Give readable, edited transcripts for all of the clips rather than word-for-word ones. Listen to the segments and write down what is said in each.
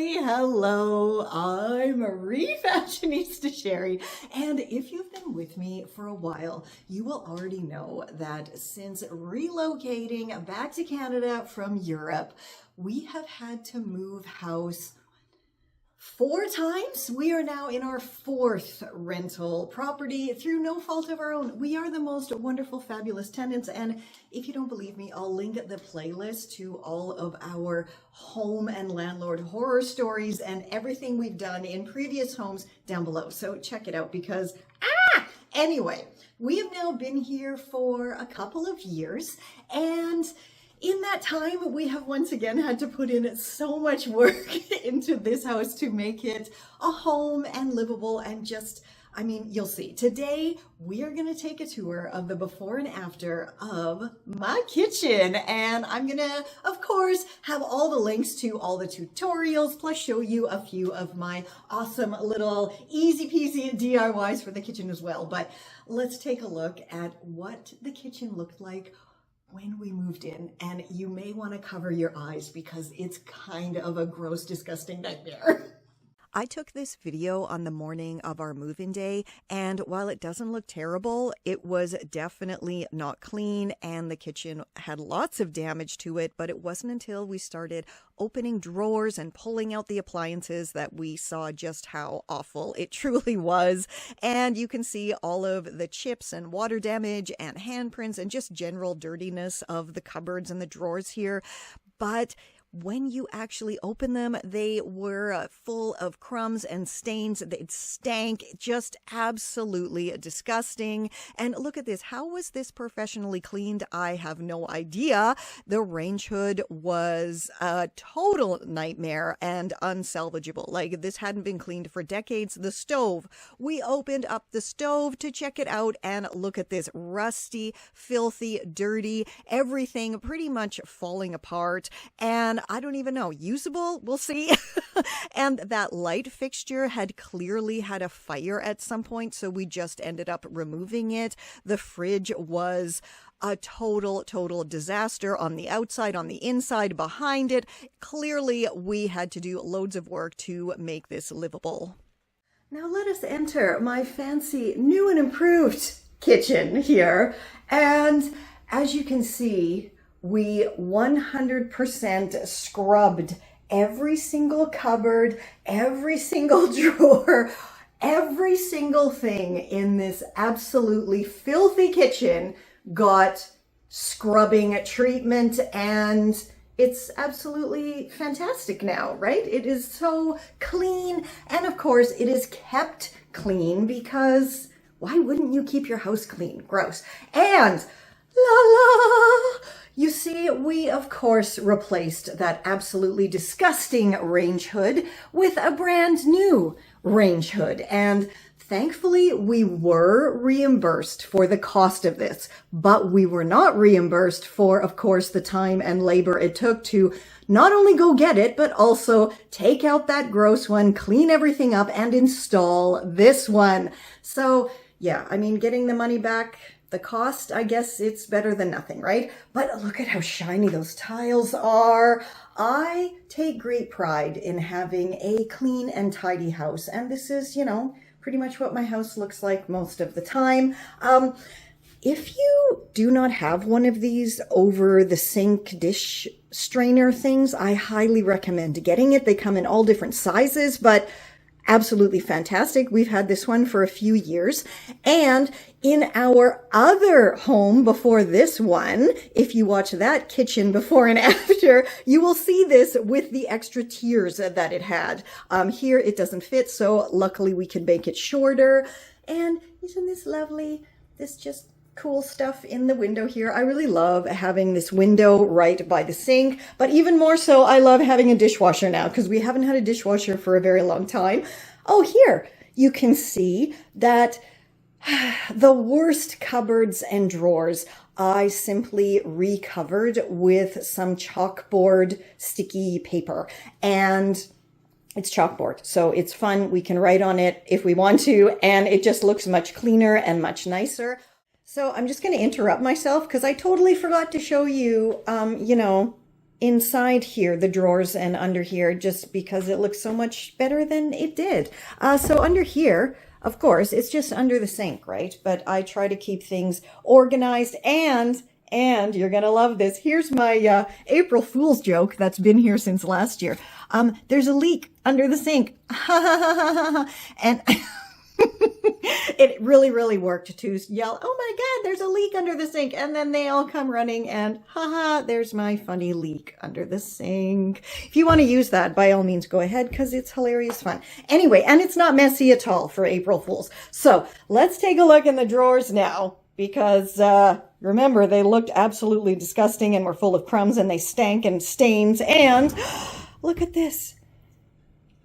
lovely. Hello, I'm Refashionista Sheri, and if you've been with me for a while, you will already know that since relocating back to Canada from Europe, we have had to move house 4 times. We are now in our 4th rental property through no fault of our own. We are the most wonderful, fabulous tenants. And if you don't believe me, I'll link the playlist to all of our home and landlord horror stories and everything we've done in previous homes down below. So check it out because, anyway, we have now been here for a couple of years, and in that time, we have once again had to put in so much work into this house to make it a home and livable and just, you'll see. Today, we are going to take a tour of the before and after of my kitchen. And I'm going to, of course, have all the links to all the tutorials, plus show you a few of my awesome little easy peasy DIYs for the kitchen as well. But let's take a look at what the kitchen looked like when we moved in, and you may want to cover your eyes because it's kind of a gross, disgusting nightmare. I took this video on the morning of our move-in day, and while it doesn't look terrible, it was definitely not clean, and the kitchen had lots of damage to it, but it wasn't until we started opening drawers and pulling out the appliances that we saw just how awful it truly was. And you can see all of the chips and water damage and handprints and just general dirtiness of the cupboards and the drawers here. But when you actually open them, they were full of crumbs and stains. They stank, just absolutely disgusting. And look at this. How was this professionally cleaned? I have no idea. The range hood was a total nightmare and unsalvageable. Like, this hadn't been cleaned for decades. The stove, we opened up the stove to check it out, and look at this rusty, filthy, dirty, everything pretty much falling apart. And I don't even know, usable? We'll see. And that light fixture had clearly had a fire at some point, so we just ended up removing it. The fridge was a total disaster on the outside, on the inside, behind it. Clearly, we had to do loads of work to make this livable. Now let us enter my fancy, new and improved kitchen here. And as you can see, we 100% scrubbed every single cupboard, every single drawer, every single thing in this absolutely filthy kitchen got scrubbing treatment, and it's absolutely fantastic now, right? It is so clean, and of course it is kept clean because why wouldn't you keep your house clean? Gross. And you see, we of course replaced that absolutely disgusting range hood with a brand new range hood. And thankfully, we were reimbursed for the cost of this, but we were not reimbursed for, of course, the time and labor it took to not only go get it, but also take out that gross one, clean everything up, and install this one. So yeah, getting the money back, the cost, I guess it's better than nothing, right? But look at how shiny those tiles are. I take great pride in having a clean and tidy house. And this is, pretty much what my house looks like most of the time. If you do not have one of these over the sink dish strainer things, I highly recommend getting it. They come in all different sizes, but absolutely fantastic. We've had this one for a few years. And in our other home before this one, if you watch that kitchen before and after, you will see this with the extra tiers that it had. Here it doesn't fit, so luckily we can make it shorter. And isn't this lovely? This just cool stuff in the window here. I really love having this window right by the sink, but even more so, I love having a dishwasher now because we haven't had a dishwasher for a very long time. Oh, here you can see that the worst cupboards and drawers I simply recovered with some chalkboard sticky paper, and it's chalkboard, so it's fun. We can write on it if we want to, and it just looks much cleaner and much nicer. So I'm just going to interrupt myself because I totally forgot to show you, inside here, the drawers and under here, just because it looks so much better than it did. So under here, of course, it's just under the sink, right? But I try to keep things organized, and you're going to love this. Here's my April Fool's joke that's been here since last year. There's a leak under the sink. And it really, really worked to yell, oh my God, there's a leak under the sink. And then they all come running and there's my funny leak under the sink. If you want to use that, by all means, go ahead, because it's hilarious fun. Anyway, and it's not messy at all for April Fools. So let's take a look in the drawers now, because remember, they looked absolutely disgusting and were full of crumbs and they stank and stains. And look at this.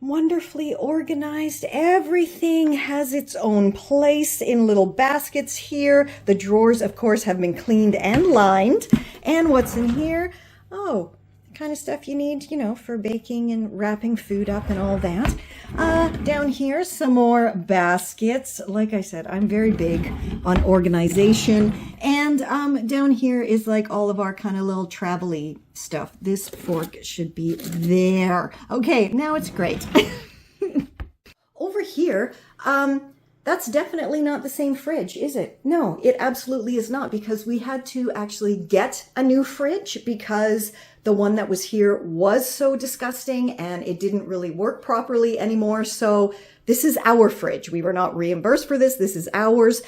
Wonderfully organized. Everything has its own place in little baskets here. The drawers, of course, have been cleaned and lined. And what's in here? Oh, the kind of stuff you need, you know, for baking and wrapping food up and all that. Down here, some more baskets. Like I said, I'm very big on organization. And down here is like all of our kind of little travel-y stuff. This fork should be there. Okay, now it's great. Over here, that's definitely not the same fridge, is it? No, it absolutely is not, because we had to actually get a new fridge because the one that was here was so disgusting and it didn't really work properly anymore. So this is our fridge. We were not reimbursed for this. This is ours.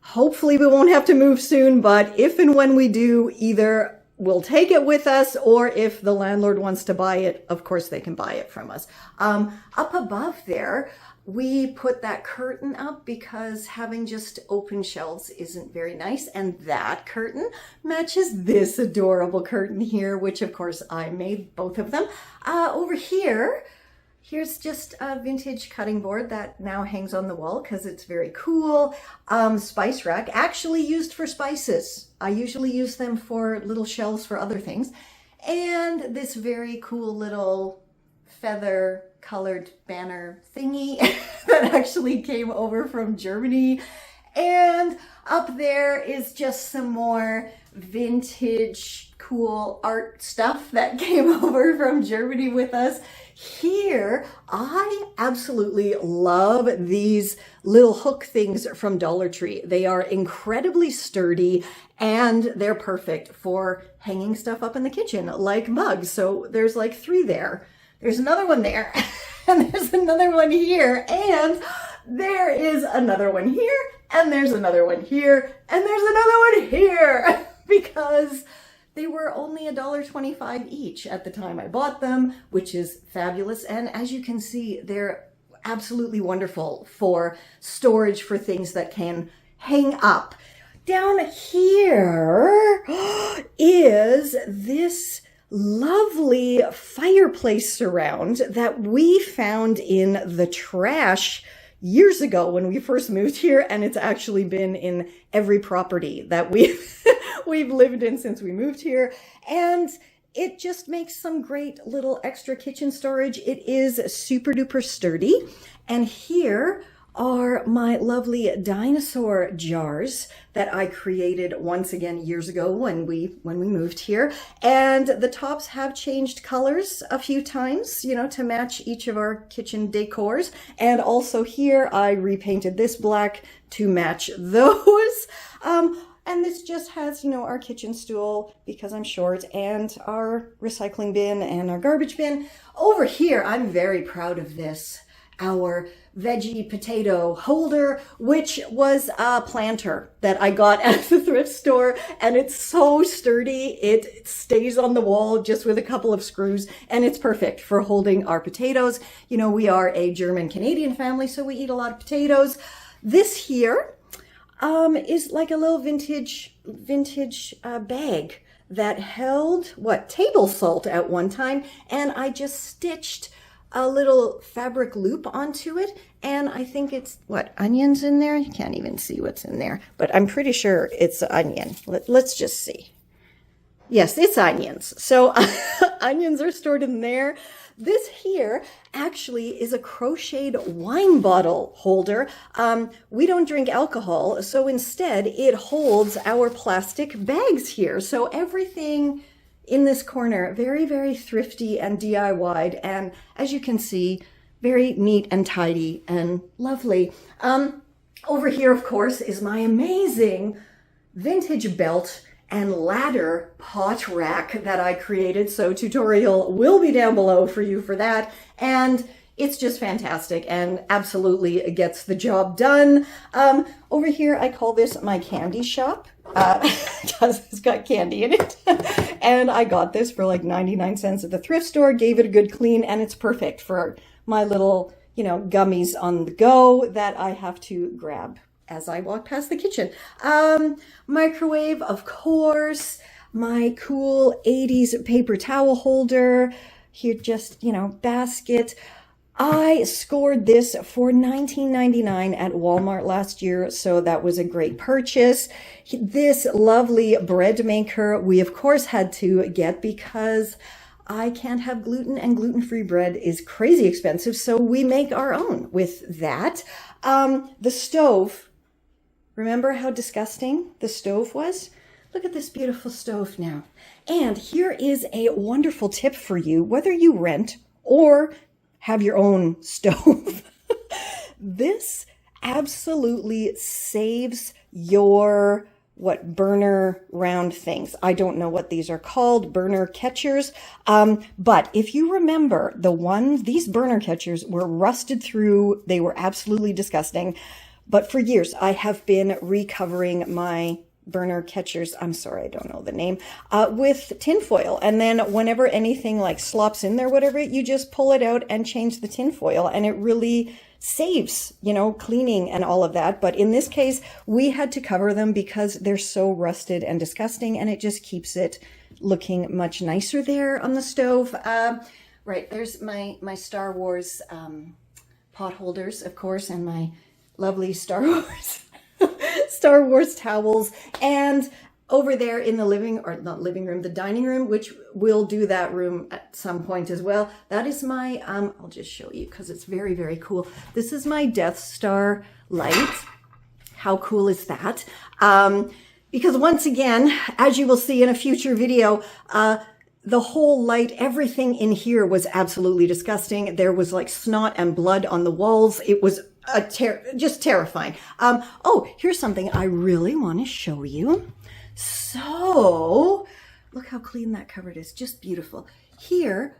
Hopefully we won't have to move soon, but if and when we do, either we'll take it with us, or if the landlord wants to buy it, of course they can buy it from us. Up above there, we put that curtain up because having just open shelves isn't very nice. And that curtain matches this adorable curtain here, which of course I made both of them. Over here, here's just a vintage cutting board that now hangs on the wall because it's very cool. Spice rack, actually used for spices. I usually use them for little shelves for other things. And this very cool little feather colored banner thingy that actually came over from Germany. And up there is just some more vintage cool art stuff that came over from Germany with us. Here, I absolutely love these little hook things from Dollar Tree. They are incredibly sturdy and they're perfect for hanging stuff up in the kitchen, like mugs. So there's like 3 there. There's another one there, and there's another one here, and there is another one here, and there's another one here, and there's another one here, because they were only $1.25 each at the time I bought them, which is fabulous. And as you can see, they're absolutely wonderful for storage for things that can hang up. Down here is this lovely fireplace surround that we found in the trash years ago when we first moved here, and it's actually been in every property that we've lived in since we moved here, and it just makes some great little extra kitchen storage. It is super duper sturdy, and here are my lovely dinosaur jars that I created once again years ago when we moved here. And the tops have changed colors a few times, you know, to match each of our kitchen decors. And also here I repainted this black to match those. And this just has, you know, our kitchen stool because I'm short, and our recycling bin and our garbage bin. Over here, I'm very proud of this. Our veggie potato holder, which was a planter that I got at the thrift store, and it's so sturdy. It stays on the wall just with a couple of screws, and it's perfect for holding our potatoes. You know, we are a German-Canadian family, so we eat a lot of potatoes. This here is like a little vintage bag that held table salt at one time, and I just stitched a little fabric loop onto it, and I think it's onions in there. You can't even see what's in there, but I'm pretty sure it's onion. Let's just see. Yes, it's onions. So onions are stored in there. This here actually is a crocheted wine bottle holder. We don't drink alcohol, so instead it holds our plastic bags here. So everything in this corner. Very, very thrifty and DIY'd. And as you can see, very neat and tidy and lovely. Over here, of course, is my amazing vintage belt and ladder pot rack that I created. So tutorial will be down below for you for that. And it's just fantastic and absolutely gets the job done. Over here, I call this my candy shop because it's got candy in it. And I got this for like 99 cents at the thrift store, gave it a good clean, and it's perfect for my little, you know, gummies on the go that I have to grab as I walk past the kitchen. Microwave, of course, my cool 80s paper towel holder, here just, you know, basket. I scored this for $19.99 at Walmart last year, so that was a great purchase. This lovely bread maker we of course had to get because I can't have gluten, and gluten-free bread is crazy expensive, so we make our own with that. The stove, remember how disgusting the stove was? Look at this beautiful stove now. And here is a wonderful tip for you, whether you rent or have your own stove. This absolutely saves your burner round things. I don't know what these are called, burner catchers. But if you remember these burner catchers were rusted through. They were absolutely disgusting. But for years, I have been recovering my burner catchers, I'm sorry, I don't know the name, with tin foil. And then whenever anything like slops in there, whatever, you just pull it out and change the tin foil. And it really saves, you know, cleaning and all of that. But in this case, we had to cover them because they're so rusted and disgusting, and it just keeps it looking much nicer there on the stove. Right, there's my Star Wars pot holders, of course, and my lovely Star Wars towels. And over there in the the dining room, which we'll do that room at some point as well. That is my, I'll just show you because it's very, very cool. This is my Death Star light. How cool is that? Because once again, as you will see in a future video, the whole light, everything in here was absolutely disgusting. There was like snot and blood on the walls. It was just terrifying. Oh, here's something I really want to show you. So, look how clean that cupboard is. Just beautiful. Here,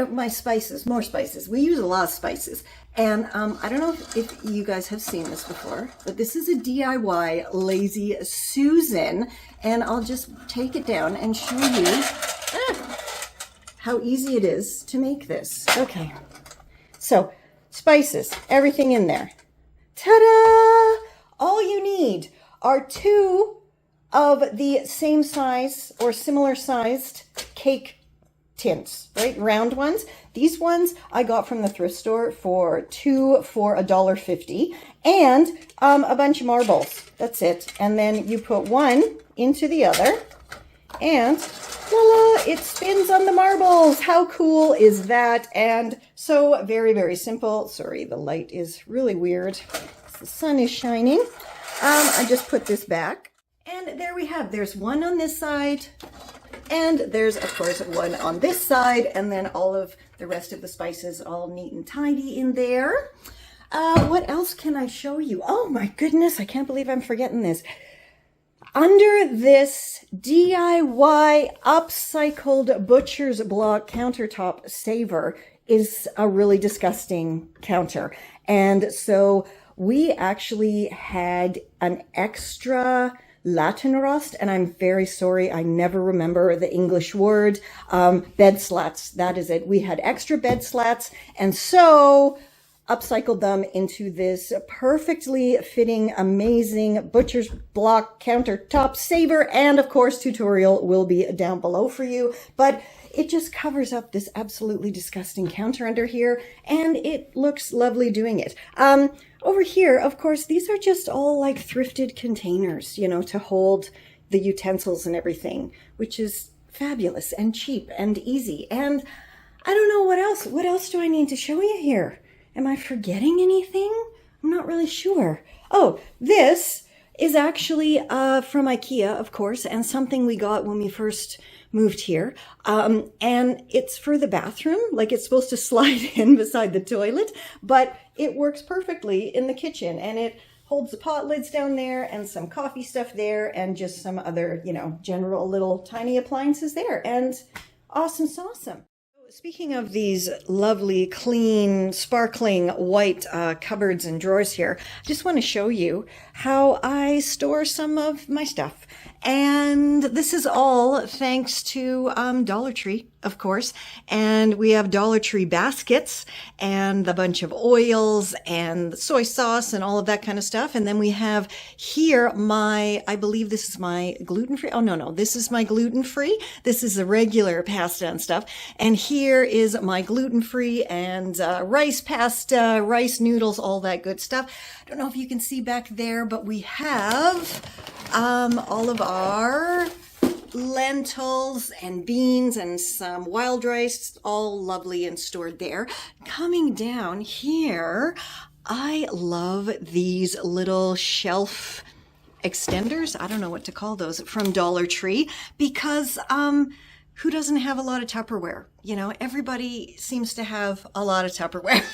my spices, more spices. We use a lot of spices. And I don't know if you guys have seen this before, but this is a DIY Lazy Susan. And I'll just take it down and show you how easy it is to make this. Okay. So, spices, everything in there. Ta-da! All you need are 2 of the same size or similar sized cake tins, right? Round ones. These ones I got from the thrift store for 2 for $1.50, and a bunch of marbles. That's it. And then you put one into the other, and voila, it spins on the marbles. How cool is that? And so very, very simple. Sorry, the light is really weird. The sun is shining. I just put this back. And there we have, there's one on this side, and there's, of course, one on this side, and then all of the rest of the spices all neat and tidy in there. What else can I show you? Oh my goodness, I can't believe I'm forgetting this. Under this DIY upcycled butcher's block countertop saver is a really disgusting counter. And so we actually had an extra Lattenrost, and I'm very sorry, I never remember the English word. Bed slats, that is it. We had extra bed slats, and so upcycled them into this perfectly fitting, amazing butcher's block countertop saver. And of course, tutorial will be down below for you, but it just covers up this absolutely disgusting counter under here, and it looks lovely doing it. Over here, of course, these are just all like thrifted containers, you know, to hold the utensils and everything, which is fabulous and cheap and easy. And I don't know what else. What else do I need to show you here? Am I forgetting anything? I'm not really sure. Oh, this is actually from IKEA, of course, and something we got when we first moved here. And it's for the bathroom, like it's supposed to slide in beside the toilet, but it works perfectly in the kitchen, and it holds the pot lids down there and some coffee stuff there and just some other, you know, general little tiny appliances there, and awesome awesome. Speaking of these lovely, clean, sparkling white cupboards and drawers here, I just want to show you how I store some of my stuff. And this is all thanks to Dollar Tree, of course. And we have Dollar Tree baskets and a bunch of oils and soy sauce and all of that kind of stuff. And then we have here I believe this is my gluten-free. Oh, no, this is my gluten-free. This is the regular pasta and stuff. And here is my gluten-free and rice pasta, rice noodles, all that good stuff. I don't know if you can see back there, but we have all of our lentils and beans and some wild rice, all lovely and stored there. Coming down here, I love these little shelf extenders. I don't know what to call those, from Dollar Tree, because who doesn't have a lot of Tupperware? You know, everybody seems to have a lot of Tupperware.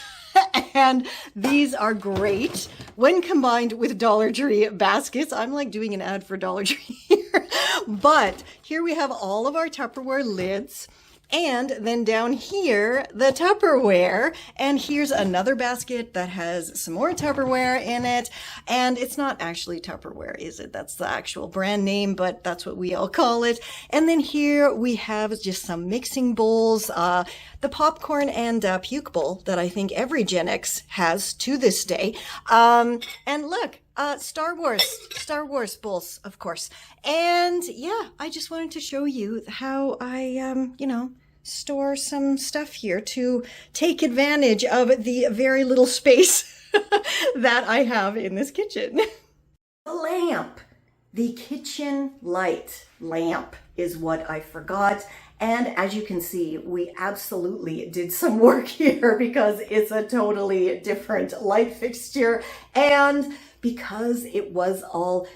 And these are great when combined with Dollar Tree baskets. I'm like doing an ad for Dollar Tree here. But here we have all of our Tupperware lids. And then down here, the Tupperware. And here's another basket that has some more Tupperware in it. And it's not actually Tupperware, is it? That's the actual brand name, but that's what we all call it. And then here we have just some mixing bowls, the popcorn and puke bowl that I think every Gen X has to this day. And look, Star Wars bowls, of course. And yeah, I just wanted to show you how I, store some stuff here to take advantage of the very little space that I have in this kitchen. The lamp, the kitchen light lamp is what I forgot. And as you can see, we absolutely did some work here because it's a totally different light fixture. And because it was all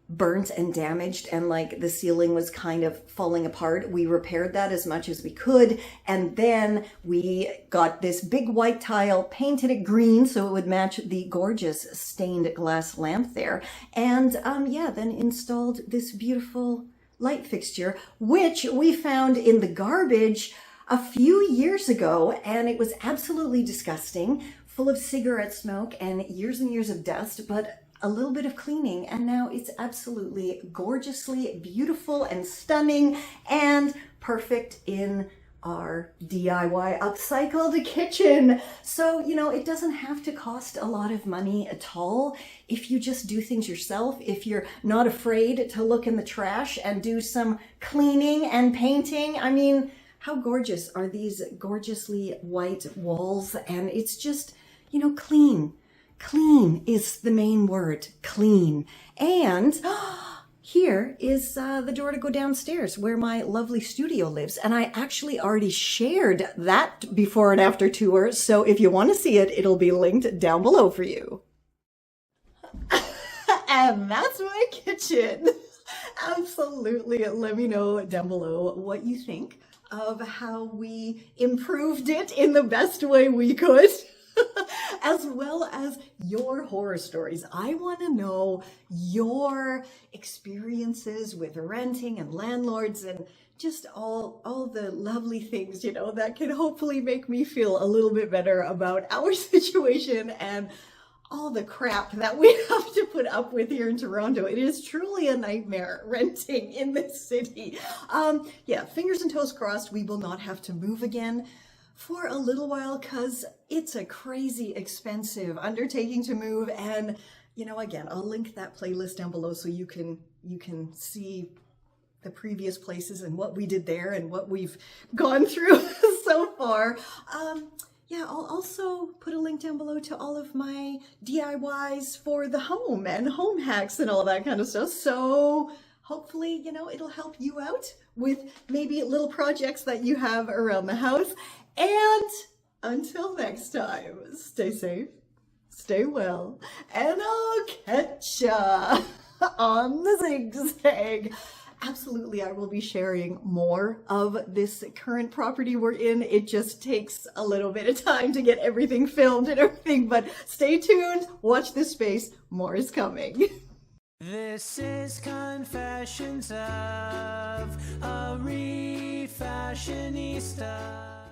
burnt and damaged and like the ceiling was kind of falling apart, we repaired that as much as we could. And then we got this big white tile, painted it green so it would match the gorgeous stained glass lamp there. And then installed this beautiful light fixture, which we found in the garbage a few years ago, and it was absolutely disgusting, full of cigarette smoke and years of dust, but a little bit of cleaning, and now it's absolutely gorgeously beautiful and stunning and perfect in our DIY upcycled kitchen. So, it doesn't have to cost a lot of money at all if you just do things yourself, if you're not afraid to look in the trash and do some cleaning and painting. I mean, how gorgeous are these gorgeously white walls? And it's just, clean. Clean is the main word, clean. And here is the door to go downstairs where my lovely studio lives. And I actually already shared that before and after tour. So if you want to see it, it'll be linked down below for you. And that's my kitchen. Absolutely. Let me know down below what you think of how we improved it in the best way we could. As well as your horror stories. I want to know your experiences with renting and landlords and just all the lovely things, that can hopefully make me feel a little bit better about our situation and all the crap that we have to put up with here in Toronto. It is truly a nightmare renting in this city. Fingers and toes crossed, we will not have to move again for a little while, because it's a crazy expensive undertaking to move. And again, I'll link that playlist down below so you can see the previous places and what we did there and what we've gone through so far. I'll also put a link down below to all of my DIYs for the home and home hacks and all that kind of stuff. So hopefully, it'll help you out with maybe little projects that you have around the house. And until next time, stay safe, stay well, and I'll catch ya on the zigzag. absolutely, I will be sharing more of this current property we're in. It just takes a little bit of time to get everything filmed and everything, but stay tuned, watch this space, more is coming. This is Confessions of